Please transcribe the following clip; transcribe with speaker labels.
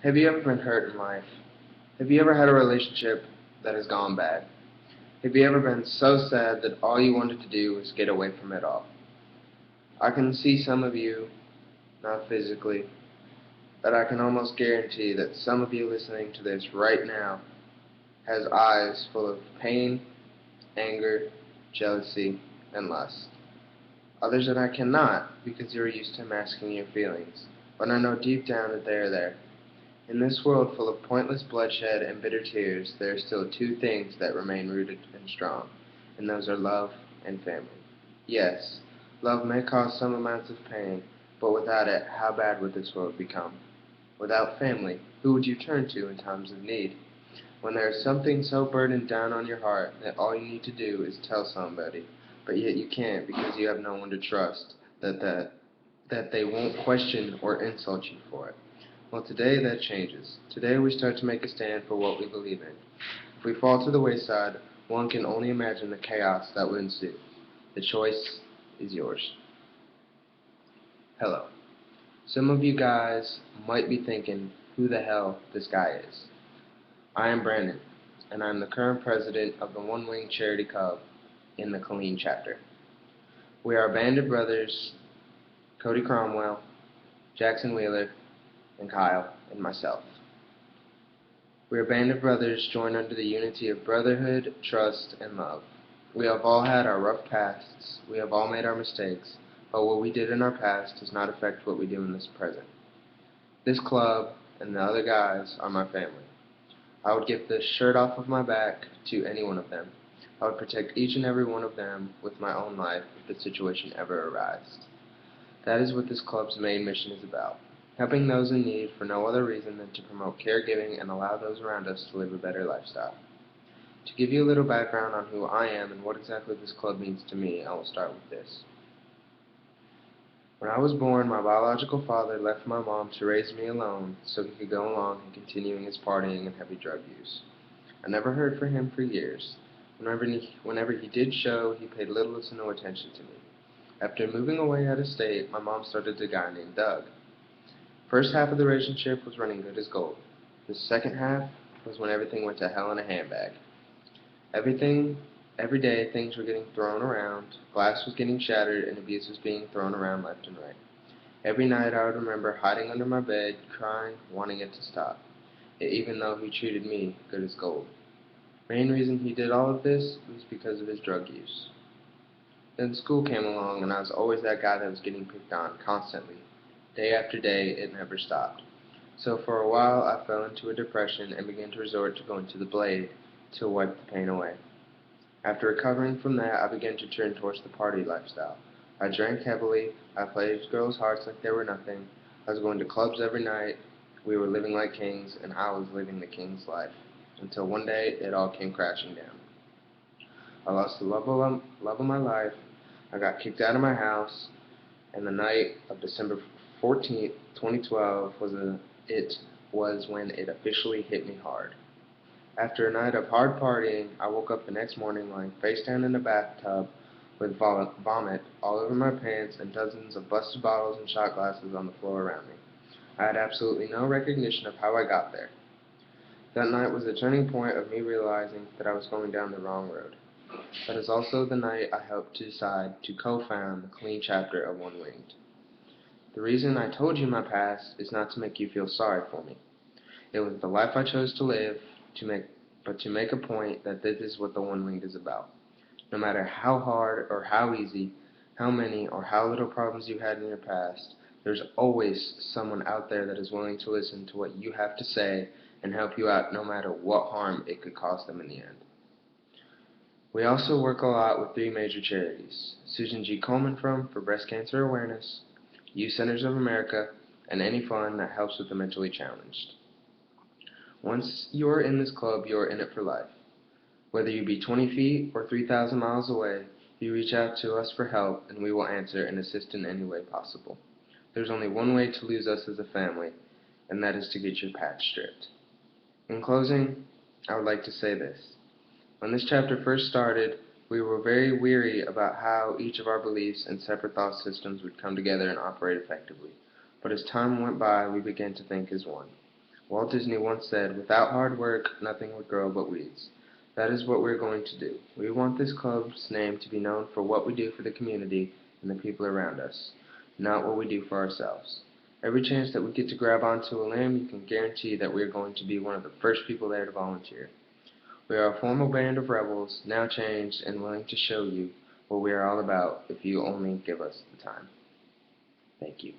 Speaker 1: Have you ever been hurt in life? Have you ever had a relationship that has gone bad? Have you ever been so sad that all you wanted to do was get away from it all? I can see some of you, not physically, but I can almost guarantee that some of you listening to this right now has eyes full of pain, anger, jealousy, and lust. Others that I cannot because you are used to masking your feelings, but I know deep down that they are there. In this world full of pointless bloodshed and bitter tears, there are still two things that remain rooted and strong, and those are love and family. Yes, love may cause some amounts of pain, but without it, how bad would this world become? Without family, who would you turn to in times of need? When there is something so burdened down on your heart that all you need to do is tell somebody, but yet you can't because you have no one to trust, that they won't question or insult you for it. Well, today that changes. Today we start to make a stand for what we believe in. If we fall to the wayside, one can only imagine the chaos that would ensue. The choice is yours. Hello. Some of you guys might be thinking who the hell this guy is. I am Brandon, and I'm the current president of the One Wing Charity Club in the Killeen chapter. We are a band of brothers, Cody Cromwell, Jackson Wheeler, and Kyle, and myself. We are a band of brothers joined under the unity of brotherhood, trust, and love. We have all had our rough pasts, we have all made our mistakes, but what we did in our past does not affect what we do in this present. This club and the other guys are my family. I would give the shirt off of my back to any one of them. I would protect each and every one of them with my own life if the situation ever arose. That is what this club's main mission is about, helping those in need for no other reason than to promote caregiving and allow those around us to live a better lifestyle. To give you a little background on who I am and what exactly this club means to me, I will start with this. When I was born, my biological father left my mom to raise me alone so he could go along and continuing his partying and heavy drug use. I never heard from him for years. Whenever he did show, he paid little to no attention to me. After moving away out of state, my mom started a guy named Doug. First half of the relationship was running good as gold. The second half was when everything went to hell in a handbag. Everything, every day, things were getting thrown around, glass was getting shattered, and abuse was being thrown around left and right. Every night I would remember hiding under my bed, crying, wanting it to stop, even though he treated me good as gold. Main reason he did all of this was because of his drug use. Then school came along, and I was always that guy that was getting picked on constantly. Day after day, it never stopped. So for a while, I fell into a depression and began to resort to going to the Blade to wipe the pain away. After recovering from that, I began to turn towards the party lifestyle. I drank heavily, I played girls' hearts like they were nothing, I was going to clubs every night, we were living like kings, and I was living the king's life. Until one day, it all came crashing down. I lost the love of my life, I got kicked out of my house, and the night of December 14th, 2012 it was when it officially hit me hard. After a night of hard partying, I woke up the next morning lying face down in a bathtub with vomit all over my pants and dozens of busted bottles and shot glasses on the floor around me. I had absolutely no recognition of how I got there. That night was the turning point of me realizing that I was going down the wrong road. That is also the night I helped to decide to co-found the Killeen chapter of One Winged. The reason I told you my past is not to make you feel sorry for me. It was the life I chose to live, but to make a point that this is what the One Winged is about. No matter how hard or how easy, how many or how little problems you had in your past, there's always someone out there that is willing to listen to what you have to say and help you out no matter what harm it could cause them in the end. We also work a lot with three major charities: Susan G. Komen Fund for breast cancer awareness, Youth Centers of America, and any fund that helps with the mentally challenged. Once you are in this club, you are in it for life. Whether you be 20 feet or 3,000 miles away, you reach out to us for help and we will answer and assist in any way possible. There's only one way to lose us as a family, and that is to get your patch stripped. In closing, I would like to say this. When this chapter first started, we were very weary about how each of our beliefs and separate thought systems would come together and operate effectively. But as time went by, we began to think as one. Walt Disney once said, "Without hard work, nothing would grow but weeds." That is what we're going to do. We want this club's name to be known for what we do for the community and the people around us, not what we do for ourselves. Every chance that we get to grab onto a limb, you can guarantee that we are going to be one of the first people there to volunteer. We are a formal band of rebels, now changed and willing to show you what we are all about if you only give us the time. Thank you.